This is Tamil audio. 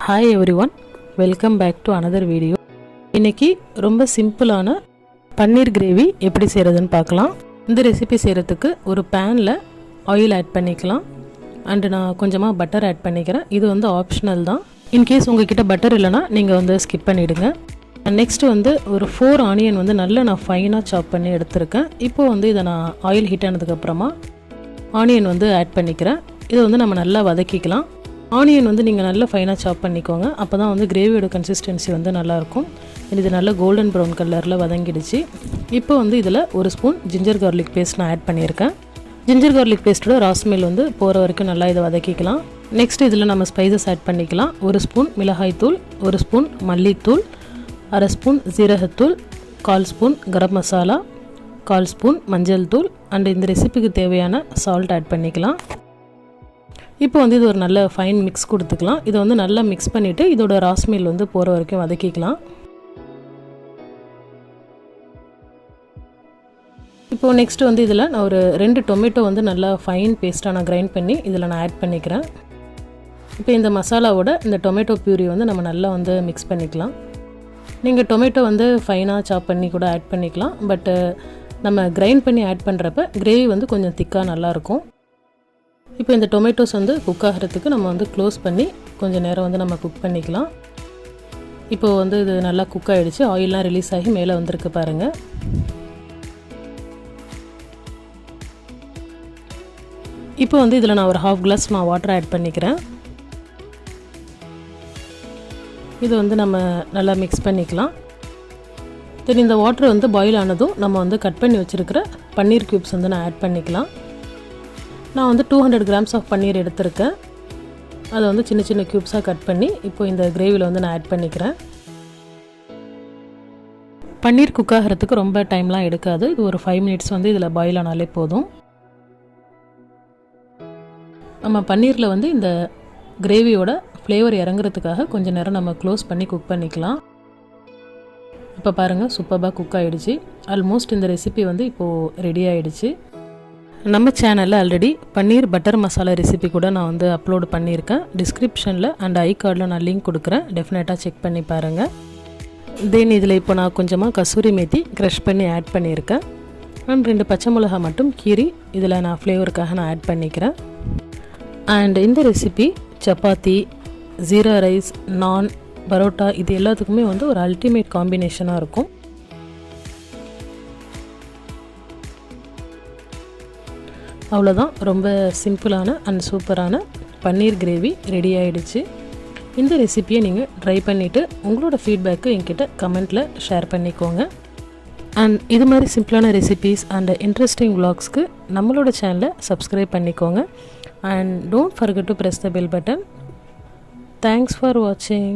Hi everyone, welcome back to another video. இன்னைக்கு ரொம்ப சிம்பிளான பன்னீர் கிரேவி எப்படி செய்யறதுன்னு பார்க்கலாம். இந்த ரெசிபி செய்யறதுக்கு ஒரு பேன்ல ஆயில் ஆட் பண்ணிக்கலாம். அண்ட் நான் கொஞ்சமா பட்டர் ஆட் பண்ணிக்கிறேன். இது வந்து ஆப்ஷனல் தான். இன் கேஸ் உங்ககிட்ட பட்டர் இல்லனா நீங்க வந்து ஸ்கிப் பண்ணிடுங்க. நெக்ஸ்ட் வந்து ஒரு 4 ஆனியன் வந்து நல்லா நான் ஃபைனா சாப் பண்ணி எடுத்துர்க்கேன். இப்போ வந்து இத நான் ஆயில் ஹீட் ஆனதுக்கு அப்புறமா ஆனியன் வந்து ஆட் பண்ணிக்கிறேன். இது வந்து நம்ம நல்லா வதக்கிக்கலாம். ஆனியன் வந்து நீங்கள் நல்லா ஃபைனாக சாப் பண்ணிக்கோங்க. அப்போ தான் வந்து கிரேவியோட கன்சிஸ்டன்சி வந்து நல்லாயிருக்கும். இது நல்லா கோல்டன் ப்ரௌன் கலரில் வதங்கிடுச்சு. இப்போ வந்து இதில் ஒரு ஸ்பூன் ஜிஞ்சர் கார்லிக் பேஸ்ட் நான் ஆட் பண்ணியிருக்கேன். ஜிஞ்சர் கார்லிக் பேஸ்ட்டோட ராஸ்மெல் வந்து போகிற வரைக்கும் நல்லா இதை வதக்கிக்கலாம். நெக்ஸ்ட் இதில் நம்ம ஸ்பைசஸ் ஆட் பண்ணிக்கலாம். ஒரு ஸ்பூன் மிளகாய்த்தூள், ஒரு ஸ்பூன் மல்லித்தூள், அரை ஸ்பூன் ஜீரகத்தூள், 1/4 ஸ்பூன் கரம் மசாலா, 1/4 ஸ்பூன் மஞ்சள் தூள் அண்ட் இந்த ரெசிபிக்கு தேவையான சால்ட் ஆட் பண்ணிக்கலாம். இப்போ வந்து இது ஒரு நல்ல ஃபைன் மிக்ஸ் கொடுத்துக்கலாம். இதை வந்து நல்லா மிக்ஸ் பண்ணிவிட்டு இதோட ராஸ்மெல் வந்து போகிற வரைக்கும் வதக்கிக்கலாம். இப்போது நெக்ஸ்ட்டு வந்து இதில் நான் ஒரு 2 டொமேட்டோ வந்து நல்லா ஃபைன் பேஸ்ட்டாக நான் கிரைண்ட் பண்ணி இதில் நான் ஆட் பண்ணிக்கிறேன். இப்போ இந்த மசாலாவோட இந்த டொமேட்டோ பியூரி வந்து நம்ம நல்லா வந்து மிக்ஸ் பண்ணிக்கலாம். நீங்கள் டொமேட்டோ வந்து ஃபைனாக சாப் பண்ணி கூட ஆட் பண்ணிக்கலாம். பட்டு நம்ம கிரைண்ட் பண்ணி ஆட் பண்ணுறப்ப கிரேவி வந்து கொஞ்சம் திக்காக நல்லாயிருக்கும். இப்போ இந்த டொமேட்டோஸ் வந்து குக் ஆகிறதுக்கு நம்ம வந்து க்ளோஸ் பண்ணி கொஞ்சம் நேரம் வந்து நம்ம குக் பண்ணிக்கலாம். இப்போது வந்து இது நல்லா குக் ஆகிடுச்சு. ஆயிலெலாம் ரிலீஸ் ஆகி மேலே வந்திருக்கு பாருங்கள். இப்போ வந்து இதில் நான் ஒரு 1/2 கிளாஸ் நான் வாட்டர் ஆட் பண்ணிக்கிறேன். இது வந்து நம்ம நல்லா மிக்ஸ் பண்ணிக்கலாம். தென் இந்த வாட்டர் வந்து பாயில் ஆனதும் நம்ம வந்து கட் பண்ணி வச்சுருக்கிற பன்னீர் க்யூப்ஸ் வந்து நான் ஆட் பண்ணிக்கலாம். நான் வந்து 200 கிராம்ஸ் ஆஃப் பன்னீர் எடுத்திருக்கேன். அதை வந்து சின்ன சின்ன க்யூப்ஸாக கட் பண்ணி இப்போ இந்த கிரேவியில் வந்து நான் ஆட் பண்ணிக்கிறேன். பன்னீர் குக் ஆகிறதுக்கு ரொம்ப டைம்லாம் எடுக்காது. இது ஒரு 5 மினிட்ஸ் வந்து இதில் பாயில் ஆனாலே போதும். நம்ம பன்னீரில் வந்து இந்த கிரேவியோட ஃப்ளேவர் இறங்குறதுக்காக கொஞ்சம் நேரம் நம்ம க்ளோஸ் பண்ணி குக் பண்ணிக்கலாம். இப்போ பாருங்கள், சூப்பராக குக் ஆகிடுச்சு. ஆல்மோஸ்ட் இந்த ரெசிபி வந்து இப்போது ரெடி ஆகிடுச்சு. நம்ம சேனலில் ஆல்ரெடி பன்னீர் பட்டர் மசாலா ரெசிபி கூட நான் வந்து அப்லோட் பண்ணியிருக்கேன். டிஸ்கிரிப்ஷனில் அண்ட் ஐ கார்டில் நான் லிங்க் கொடுக்குறேன். டெஃபினட்டாக செக் பண்ணி பாருங்கள். தென் இதில் இப்போ நான் கொஞ்சமாக கசூரி மேத்தி க்ரஷ் பண்ணி ஆட் பண்ணியிருக்கேன். அண்ட் 2 பச்சை மிளகா மட்டும் கீரி இதில் நான் ஃப்ளேவருக்காக நான் ஆட் பண்ணிக்கிறேன். அண்ட் இந்த ரெசிபி சப்பாத்தி, ஜீரா ரைஸ், நான், பரோட்டா இது எல்லாத்துக்குமே வந்து ஒரு அல்டிமேட் காம்பினேஷனாக இருக்கும். அவ்வளோதான், ரொம்ப சிம்பிளான அண்ட் சூப்பரான பன்னீர் கிரேவி ரெடி ஆகிடுச்சு. இந்த ரெசிப்பியை நீங்கள் ட்ரை பண்ணிவிட்டு உங்களோட ஃபீட்பேக்கு என்கிட்ட கமெண்ட்டில் ஷேர் பண்ணிக்கோங்க. அண்ட் இது மாதிரி சிம்பிளான ரெசிபீஸ் அண்ட் இன்ட்ரெஸ்டிங் vlogsக்கு நம்மளோட சேனலை சப்ஸ்கிரைப் பண்ணிக்கோங்க. And don't forget to press the bell button. Thanks for watching.